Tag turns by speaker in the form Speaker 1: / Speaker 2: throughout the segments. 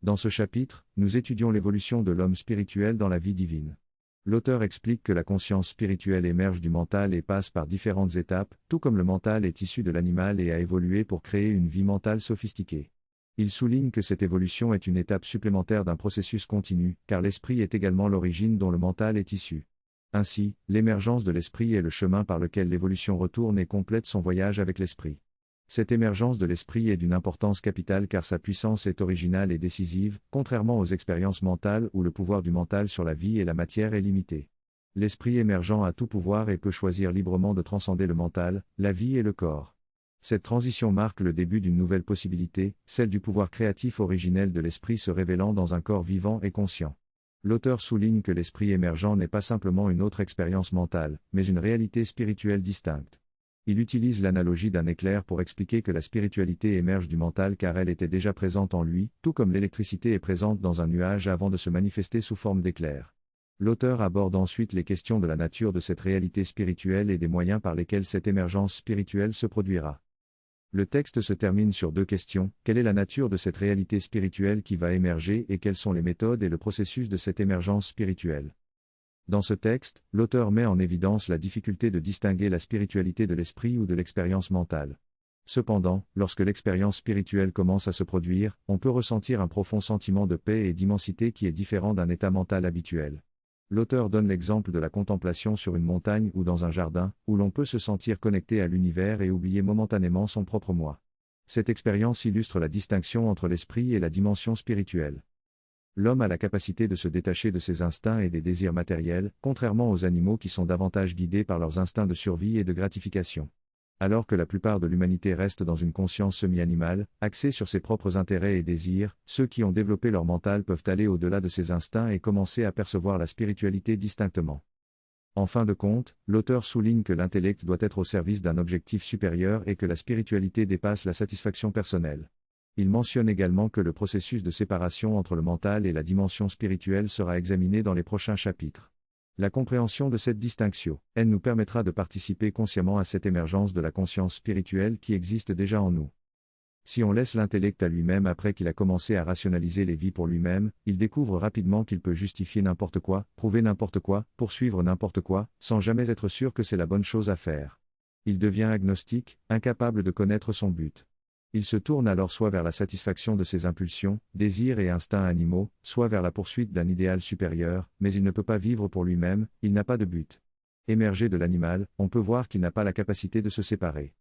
Speaker 1: Dans ce chapitre, nous étudions l'évolution de l'homme spirituel dans la vie divine. L'auteur explique que la conscience spirituelle émerge du mental et passe par différentes étapes, tout comme le mental est issu de l'animal et a évolué pour créer une vie mentale sophistiquée. Il souligne que cette évolution est une étape supplémentaire d'un processus continu, car l'esprit est également l'origine dont le mental est issu. Ainsi, l'émergence de l'esprit est le chemin par lequel l'évolution retourne et complète son voyage avec l'esprit. Cette émergence de l'esprit est d'une importance capitale car sa puissance est originale et décisive, contrairement aux expériences mentales où le pouvoir du mental sur la vie et la matière est limité. L'esprit émergent a tout pouvoir et peut choisir librement de transcender le mental, la vie et le corps. Cette transition marque le début d'une nouvelle possibilité, celle du pouvoir créatif originel de l'esprit se révélant dans un corps vivant et conscient. L'auteur souligne que l'esprit émergent n'est pas simplement une autre expérience mentale, mais une réalité spirituelle distincte. Il utilise l'analogie d'un éclair pour expliquer que la spiritualité émerge du mental car elle était déjà présente en lui, tout comme l'électricité est présente dans un nuage avant de se manifester sous forme d'éclair. L'auteur aborde ensuite les questions de la nature de cette réalité spirituelle et des moyens par lesquels cette émergence spirituelle se produira. Le texte se termine sur deux questions: quelle est la nature de cette réalité spirituelle qui va émerger et quelles sont les méthodes et le processus de cette émergence spirituelle? Dans ce texte, l'auteur met en évidence la difficulté de distinguer la spiritualité de l'esprit ou de l'expérience mentale. Cependant, lorsque l'expérience spirituelle commence à se produire, on peut ressentir un profond sentiment de paix et d'immensité qui est différent d'un état mental habituel. L'auteur donne l'exemple de la contemplation sur une montagne ou dans un jardin, où l'on peut se sentir connecté à l'univers et oublier momentanément son propre moi. Cette expérience illustre la distinction entre l'esprit et la dimension spirituelle. L'homme a la capacité de se détacher de ses instincts et des désirs matériels, contrairement aux animaux qui sont davantage guidés par leurs instincts de survie et de gratification. Alors que la plupart de l'humanité reste dans une conscience semi-animale, axée sur ses propres intérêts et désirs, ceux qui ont développé leur mental peuvent aller au-delà de ces instincts et commencer à percevoir la spiritualité distinctement. En fin de compte, l'auteur souligne que l'intellect doit être au service d'un objectif supérieur et que la spiritualité dépasse la satisfaction personnelle. Il mentionne également que le processus de séparation entre le mental et la dimension spirituelle sera examiné dans les prochains chapitres. La compréhension de cette distinction, elle nous permettra de participer consciemment à cette émergence de la conscience spirituelle qui existe déjà en nous. Si on laisse l'intellect à lui-même après qu'il a commencé à rationaliser les vies pour lui-même, il découvre rapidement qu'il peut justifier n'importe quoi, prouver n'importe quoi, poursuivre n'importe quoi, sans jamais être sûr que c'est la bonne chose à faire. Il devient agnostique, incapable de connaître son but. Il se tourne alors soit vers la satisfaction de ses impulsions, désirs et instincts animaux, soit vers la poursuite d'un idéal supérieur, mais il ne peut pas vivre pour lui-même, il n'a pas de but. Émergé de l'animal, on peut voir qu'il n'a pas la capacité de se séparer.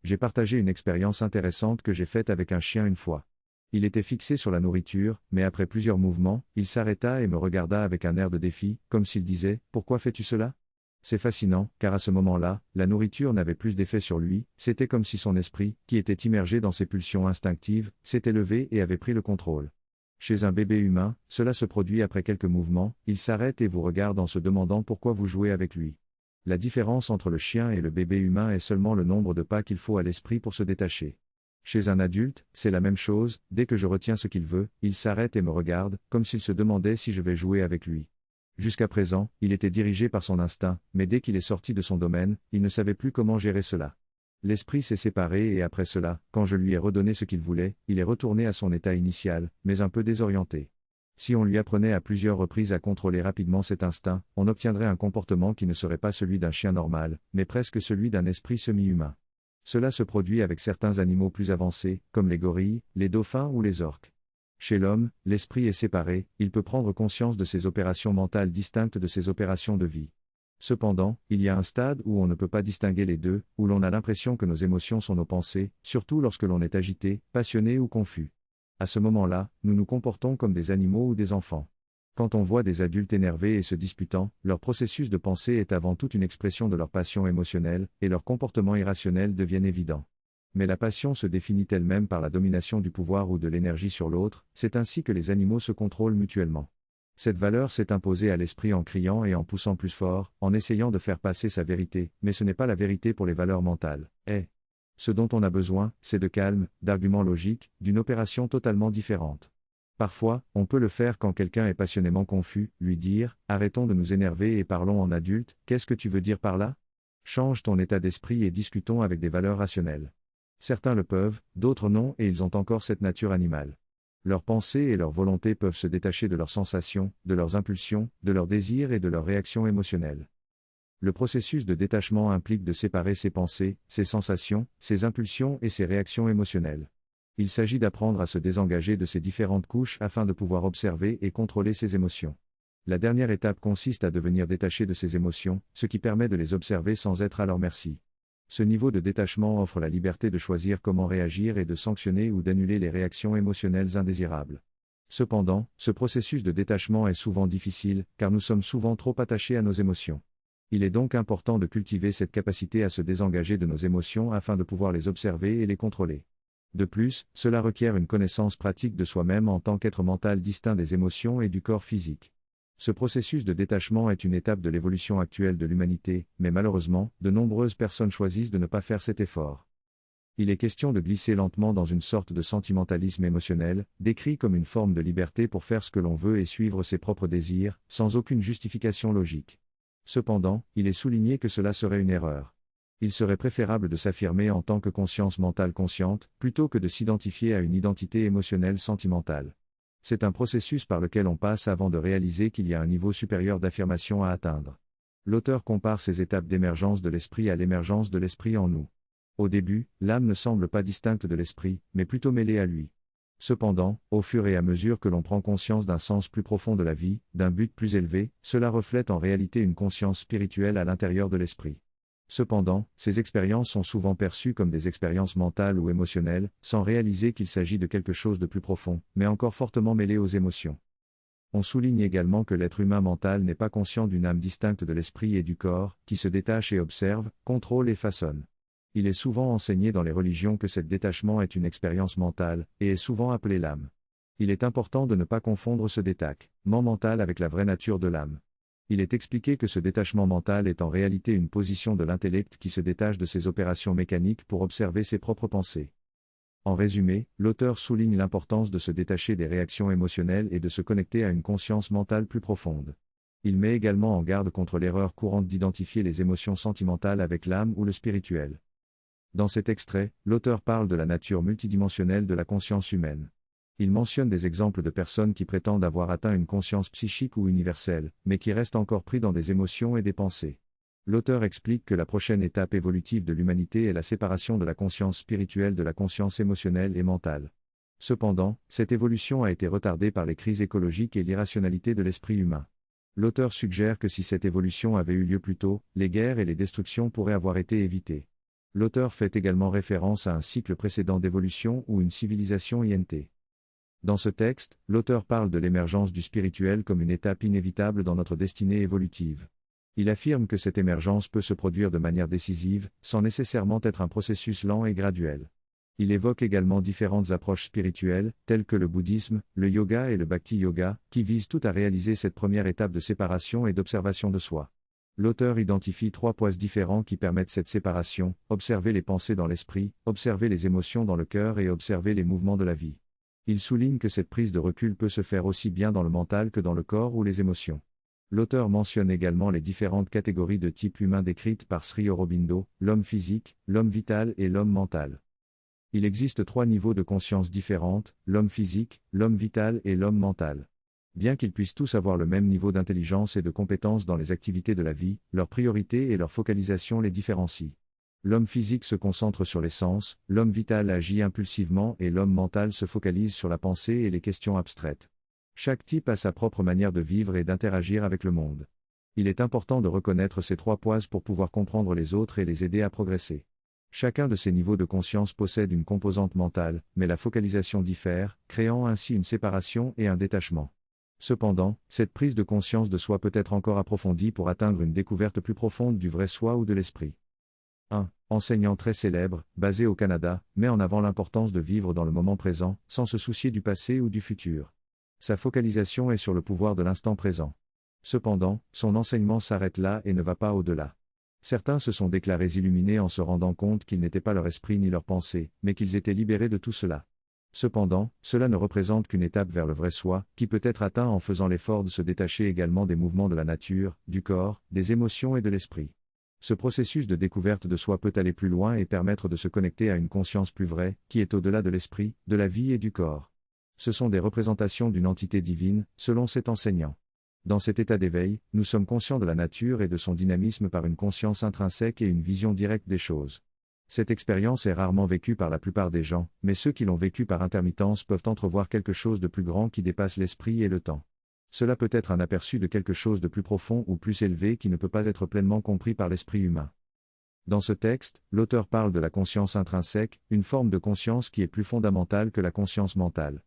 Speaker 1: J'ai partagé une expérience intéressante que j'ai faite avec un chien une fois. Il était fixé sur la nourriture, mais après plusieurs mouvements, il s'arrêta et me regarda avec un air de défi, comme s'il disait « Pourquoi fais-tu cela ?» C'est fascinant, car à ce moment-là, la nourriture n'avait plus d'effet sur lui, c'était comme si son esprit, qui était immergé dans ses pulsions instinctives, s'était levé et avait pris le contrôle. Chez un bébé humain, cela se produit après quelques mouvements, il s'arrête et vous regarde en se demandant pourquoi vous jouez avec lui. La différence entre le chien et le bébé humain est seulement le nombre de pas qu'il faut à l'esprit pour se détacher. Chez un adulte, c'est la même chose, dès que je retiens ce qu'il veut, il s'arrête et me regarde, comme s'il se demandait si je vais jouer avec lui. Jusqu'à présent, il était dirigé par son instinct, mais dès qu'il est sorti de son domaine, il ne savait plus comment gérer cela. L'esprit s'est séparé et après cela, quand je lui ai redonné ce qu'il voulait, il est retourné à son état initial, mais un peu désorienté. Si on lui apprenait à plusieurs reprises à contrôler rapidement cet instinct, on obtiendrait un comportement qui ne serait pas celui d'un chien normal, mais presque celui d'un esprit semi-humain. Cela se produit avec certains animaux plus avancés, comme les gorilles, les dauphins ou les orques. Chez l'homme, l'esprit est séparé, il peut prendre conscience de ses opérations mentales distinctes de ses opérations de vie. Cependant, il y a un stade où on ne peut pas distinguer les deux, où l'on a l'impression que nos émotions sont nos pensées, surtout lorsque l'on est agité, passionné ou confus. À ce moment-là, nous nous comportons comme des animaux ou des enfants. Quand on voit des adultes énervés et se disputant, leur processus de pensée est avant tout une expression de leur passion émotionnelle, et leurs comportements irrationnels deviennent évidents. Mais la passion se définit elle-même par la domination du pouvoir ou de l'énergie sur l'autre, c'est ainsi que les animaux se contrôlent mutuellement. Cette valeur s'est imposée à l'esprit en criant et en poussant plus fort, en essayant de faire passer sa vérité, mais ce n'est pas la vérité pour les valeurs mentales. Ce dont on a besoin, c'est de calme, d'arguments logiques, d'une opération totalement différente. Parfois, on peut le faire quand quelqu'un est passionnément confus, lui dire « Arrêtons de nous énerver et parlons en adulte, qu'est-ce que tu veux dire par là ? Change ton état d'esprit et discutons avec des valeurs rationnelles. » Certains le peuvent, d'autres non et ils ont encore cette nature animale. Leurs pensées et leurs volontés peuvent se détacher de leurs sensations, de leurs impulsions, de leurs désirs et de leurs réactions émotionnelles. Le processus de détachement implique de séparer ses pensées, ses sensations, ses impulsions et ses réactions émotionnelles. Il s'agit d'apprendre à se désengager de ces différentes couches afin de pouvoir observer et contrôler ses émotions. La dernière étape consiste à devenir détaché de ses émotions, ce qui permet de les observer sans être à leur merci. Ce niveau de détachement offre la liberté de choisir comment réagir et de sanctionner ou d'annuler les réactions émotionnelles indésirables. Cependant, ce processus de détachement est souvent difficile, car nous sommes souvent trop attachés à nos émotions. Il est donc important de cultiver cette capacité à se désengager de nos émotions afin de pouvoir les observer et les contrôler. De plus, cela requiert une connaissance pratique de soi-même en tant qu'être mental distinct des émotions et du corps physique. Ce processus de détachement est une étape de l'évolution actuelle de l'humanité, mais malheureusement, de nombreuses personnes choisissent de ne pas faire cet effort. Il est question de glisser lentement dans une sorte de sentimentalisme émotionnel, décrit comme une forme de liberté pour faire ce que l'on veut et suivre ses propres désirs, sans aucune justification logique. Cependant, il est souligné que cela serait une erreur. Il serait préférable de s'affirmer en tant que conscience mentale consciente, plutôt que de s'identifier à une identité émotionnelle sentimentale. C'est un processus par lequel on passe avant de réaliser qu'il y a un niveau supérieur d'affirmation à atteindre. L'auteur compare ces étapes d'émergence de l'esprit à l'émergence de l'esprit en nous. Au début, l'âme ne semble pas distincte de l'esprit, mais plutôt mêlée à lui. Cependant, au fur et à mesure que l'on prend conscience d'un sens plus profond de la vie, d'un but plus élevé, cela reflète en réalité une conscience spirituelle à l'intérieur de l'esprit. Cependant, ces expériences sont souvent perçues comme des expériences mentales ou émotionnelles, sans réaliser qu'il s'agit de quelque chose de plus profond, mais encore fortement mêlé aux émotions. On souligne également que l'être humain mental n'est pas conscient d'une âme distincte de l'esprit et du corps, qui se détache et observe, contrôle et façonne. Il est souvent enseigné dans les religions que cet détachement est une expérience mentale, et est souvent appelé l'âme. Il est important de ne pas confondre ce détachement mental avec la vraie nature de l'âme. Il est expliqué que ce détachement mental est en réalité une position de l'intellect qui se détache de ses opérations mécaniques pour observer ses propres pensées. En résumé, l'auteur souligne l'importance de se détacher des réactions émotionnelles et de se connecter à une conscience mentale plus profonde. Il met également en garde contre l'erreur courante d'identifier les émotions sentimentales avec l'âme ou le spirituel. Dans cet extrait, l'auteur parle de la nature multidimensionnelle de la conscience humaine. Il mentionne des exemples de personnes qui prétendent avoir atteint une conscience psychique ou universelle, mais qui restent encore pris dans des émotions et des pensées. L'auteur explique que la prochaine étape évolutive de l'humanité est la séparation de la conscience spirituelle de la conscience émotionnelle et mentale. Cependant, cette évolution a été retardée par les crises écologiques et l'irrationalité de l'esprit humain. L'auteur suggère que si cette évolution avait eu lieu plus tôt, les guerres et les destructions pourraient avoir été évitées. L'auteur fait également référence à un cycle précédent d'évolution ou une civilisation INT. Dans ce texte, l'auteur parle de l'émergence du spirituel comme une étape inévitable dans notre destinée évolutive. Il affirme que cette émergence peut se produire de manière décisive, sans nécessairement être un processus lent et graduel. Il évoque également différentes approches spirituelles, telles que le bouddhisme, le yoga et le bhakti yoga, qui visent toutes à réaliser cette première étape de séparation et d'observation de soi. L'auteur identifie 3 poids différents qui permettent cette séparation: observer les pensées dans l'esprit, observer les émotions dans le cœur et observer les mouvements de la vie. Il souligne que cette prise de recul peut se faire aussi bien dans le mental que dans le corps ou les émotions. L'auteur mentionne également les différentes catégories de type humain décrites par Sri Aurobindo: l'homme physique, l'homme vital et l'homme mental. Il existe 3 niveaux de conscience différentes: l'homme physique, l'homme vital et l'homme mental. Bien qu'ils puissent tous avoir le même niveau d'intelligence et de compétence dans les activités de la vie, leurs priorités et leur focalisation les différencient. L'homme physique se concentre sur les sens, l'homme vital agit impulsivement et l'homme mental se focalise sur la pensée et les questions abstraites. Chaque type a sa propre manière de vivre et d'interagir avec le monde. Il est important de reconnaître ces 3 poids pour pouvoir comprendre les autres et les aider à progresser. Chacun de ces niveaux de conscience possède une composante mentale, mais la focalisation diffère, créant ainsi une séparation et un détachement. Cependant, cette prise de conscience de soi peut être encore approfondie pour atteindre une découverte plus profonde du vrai soi ou de l'esprit. Un enseignant très célèbre, basé au Canada, met en avant l'importance de vivre dans le moment présent, sans se soucier du passé ou du futur. Sa focalisation est sur le pouvoir de l'instant présent. Cependant, son enseignement s'arrête là et ne va pas au-delà. Certains se sont déclarés illuminés en se rendant compte qu'ils n'étaient pas leur esprit ni leur pensée, mais qu'ils étaient libérés de tout cela. Cependant, cela ne représente qu'une étape vers le vrai soi, qui peut être atteint en faisant l'effort de se détacher également des mouvements de la nature, du corps, des émotions et de l'esprit. Ce processus de découverte de soi peut aller plus loin et permettre de se connecter à une conscience plus vraie, qui est au-delà de l'esprit, de la vie et du corps. Ce sont des représentations d'une entité divine, selon cet enseignant. Dans cet état d'éveil, nous sommes conscients de la nature et de son dynamisme par une conscience intrinsèque et une vision directe des choses. Cette expérience est rarement vécue par la plupart des gens, mais ceux qui l'ont vécue par intermittence peuvent entrevoir quelque chose de plus grand qui dépasse l'esprit et le temps. Cela peut être un aperçu de quelque chose de plus profond ou plus élevé qui ne peut pas être pleinement compris par l'esprit humain. Dans ce texte, l'auteur parle de la conscience intrinsèque, une forme de conscience qui est plus fondamentale que la conscience mentale.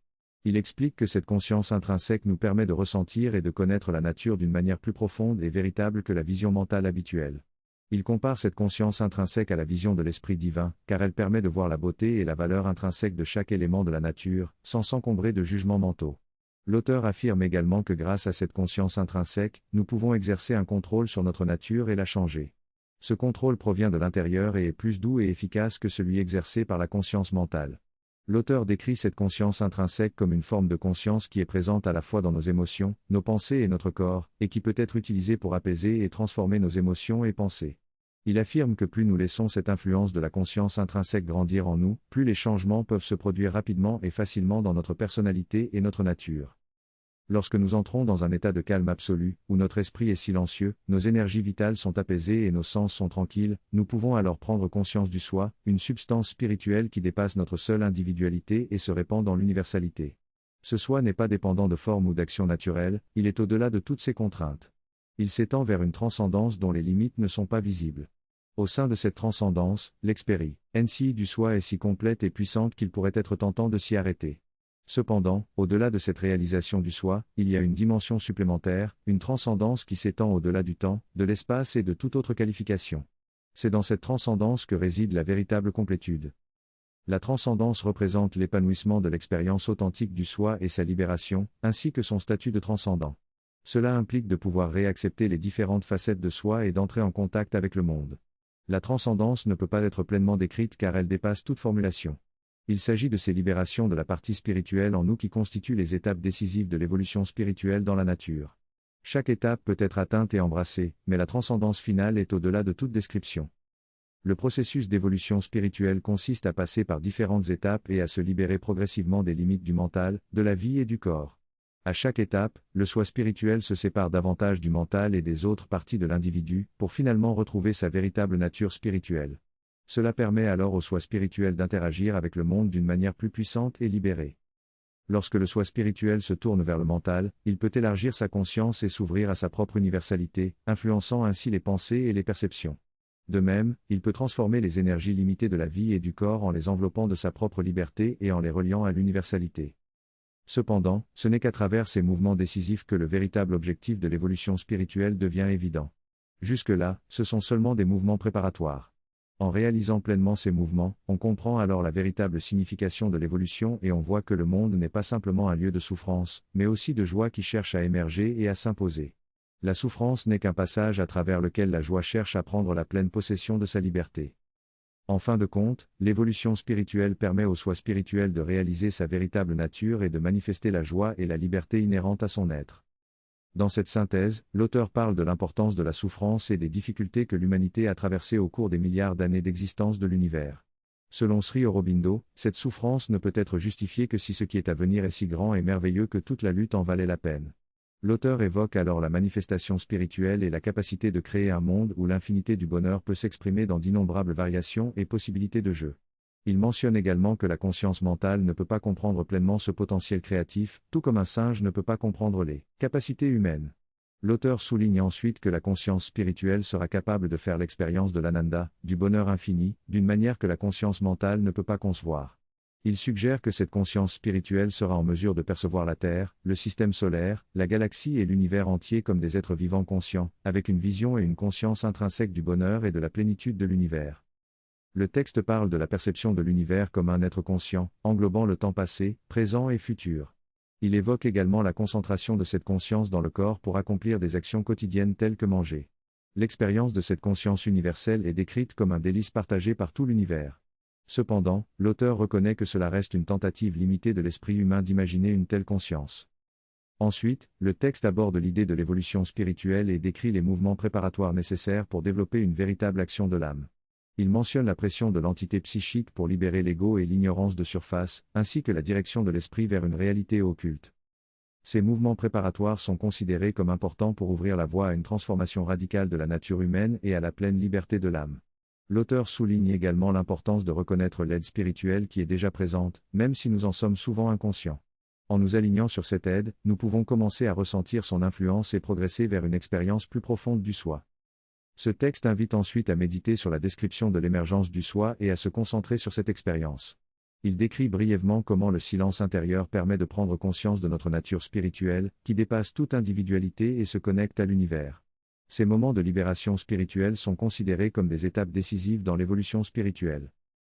Speaker 1: Il explique que cette conscience intrinsèque nous permet de ressentir et de connaître la nature d'une manière plus profonde et véritable que la vision mentale habituelle. Il compare cette conscience intrinsèque à la vision de l'esprit divin, car elle permet de voir la beauté et la valeur intrinsèque de chaque élément de la nature, sans s'encombrer de jugements mentaux. L'auteur affirme également que grâce à cette conscience intrinsèque, nous pouvons exercer un contrôle sur notre nature et la changer. Ce contrôle provient de l'intérieur et est plus doux et efficace que celui exercé par la conscience mentale. L'auteur décrit cette conscience intrinsèque comme une forme de conscience qui est présente à la fois dans nos émotions, nos pensées et notre corps, et qui peut être utilisée pour apaiser et transformer nos émotions et pensées. Il affirme que plus nous laissons cette influence de la conscience intrinsèque grandir en nous, plus les changements peuvent se produire rapidement et facilement dans notre personnalité et notre nature. Lorsque nous entrons dans un état de calme absolu, où notre esprit est silencieux, nos énergies vitales sont apaisées et nos sens sont tranquilles, nous pouvons alors prendre conscience du soi, une substance spirituelle qui dépasse notre seule individualité et se répand dans l'universalité. Ce soi n'est pas dépendant de forme ou d'action naturelle, il est au-delà de toutes ces contraintes. Il s'étend vers une transcendance dont les limites ne sont pas visibles. Au sein de cette transcendance, l'expérience du soi est si complète et puissante qu'il pourrait être tentant de s'y arrêter. Cependant, au-delà de cette réalisation du soi, il y a une dimension supplémentaire, une transcendance qui s'étend au-delà du temps, de l'espace et de toute autre qualification. C'est dans cette transcendance que réside la véritable complétude. La transcendance représente l'épanouissement de l'expérience authentique du soi et sa libération, ainsi que son statut de transcendant. Cela implique de pouvoir réaccepter les différentes facettes de soi et d'entrer en contact avec le monde. La transcendance ne peut pas être pleinement décrite car elle dépasse toute formulation. Il s'agit de ces libérations de la partie spirituelle en nous qui constituent les étapes décisives de l'évolution spirituelle dans la nature. Chaque étape peut être atteinte et embrassée, mais la transcendance finale est au-delà de toute description. Le processus d'évolution spirituelle consiste à passer par différentes étapes et à se libérer progressivement des limites du mental, de la vie et du corps. À chaque étape, le soi spirituel se sépare davantage du mental et des autres parties de l'individu, pour finalement retrouver sa véritable nature spirituelle. Cela permet alors au soi spirituel d'interagir avec le monde d'une manière plus puissante et libérée. Lorsque le soi spirituel se tourne vers le mental, il peut élargir sa conscience et s'ouvrir à sa propre universalité, influençant ainsi les pensées et les perceptions. De même, il peut transformer les énergies limitées de la vie et du corps en les enveloppant de sa propre liberté et en les reliant à l'universalité. Cependant, ce n'est qu'à travers ces mouvements décisifs que le véritable objectif de l'évolution spirituelle devient évident. Jusque-là, ce sont seulement des mouvements préparatoires. En réalisant pleinement ces mouvements, on comprend alors la véritable signification de l'évolution et on voit que le monde n'est pas simplement un lieu de souffrance, mais aussi de joie qui cherche à émerger et à s'imposer. La souffrance n'est qu'un passage à travers lequel la joie cherche à prendre la pleine possession de sa liberté. En fin de compte, l'évolution spirituelle permet au soi spirituel de réaliser sa véritable nature et de manifester la joie et la liberté inhérentes à son être. Dans cette synthèse, l'auteur parle de l'importance de la souffrance et des difficultés que l'humanité a traversées au cours des milliards d'années d'existence de l'univers. Selon Sri Aurobindo, cette souffrance ne peut être justifiée que si ce qui est à venir est si grand et merveilleux que toute la lutte en valait la peine. L'auteur évoque alors la manifestation spirituelle et la capacité de créer un monde où l'infinité du bonheur peut s'exprimer dans d'innombrables variations et possibilités de jeu. Il mentionne également que la conscience mentale ne peut pas comprendre pleinement ce potentiel créatif, tout comme un singe ne peut pas comprendre les capacités humaines. L'auteur souligne ensuite que la conscience spirituelle sera capable de faire l'expérience de l'ananda, du bonheur infini, d'une manière que la conscience mentale ne peut pas concevoir. Il suggère que cette conscience spirituelle sera en mesure de percevoir la Terre, le système solaire, la galaxie et l'univers entier comme des êtres vivants conscients, avec une vision et une conscience intrinsèque du bonheur et de la plénitude de l'univers. Le texte parle de la perception de l'univers comme un être conscient, englobant le temps passé, présent et futur. Il évoque également la concentration de cette conscience dans le corps pour accomplir des actions quotidiennes telles que manger. L'expérience de cette conscience universelle est décrite comme un délice partagé par tout l'univers. Cependant, l'auteur reconnaît que cela reste une tentative limitée de l'esprit humain d'imaginer une telle conscience. Ensuite, le texte aborde l'idée de l'évolution spirituelle et décrit les mouvements préparatoires nécessaires pour développer une véritable action de l'âme. Il mentionne la pression de l'entité psychique pour libérer l'ego et l'ignorance de surface, ainsi que la direction de l'esprit vers une réalité occulte. Ces mouvements préparatoires sont considérés comme importants pour ouvrir la voie à une transformation radicale de la nature humaine et à la pleine liberté de l'âme. L'auteur souligne également l'importance de reconnaître l'aide spirituelle qui est déjà présente, même si nous en sommes souvent inconscients. En nous alignant sur cette aide, nous pouvons commencer à ressentir son influence et progresser vers une expérience plus profonde du soi. Ce texte invite ensuite à méditer sur la description de l'émergence du soi et à se concentrer sur cette expérience. Il décrit brièvement comment le silence intérieur permet de prendre conscience de notre nature spirituelle, qui dépasse toute individualité et se connecte à l'univers. Ces moments de libération spirituelle sont considérés comme des étapes décisives dans l'évolution spirituelle.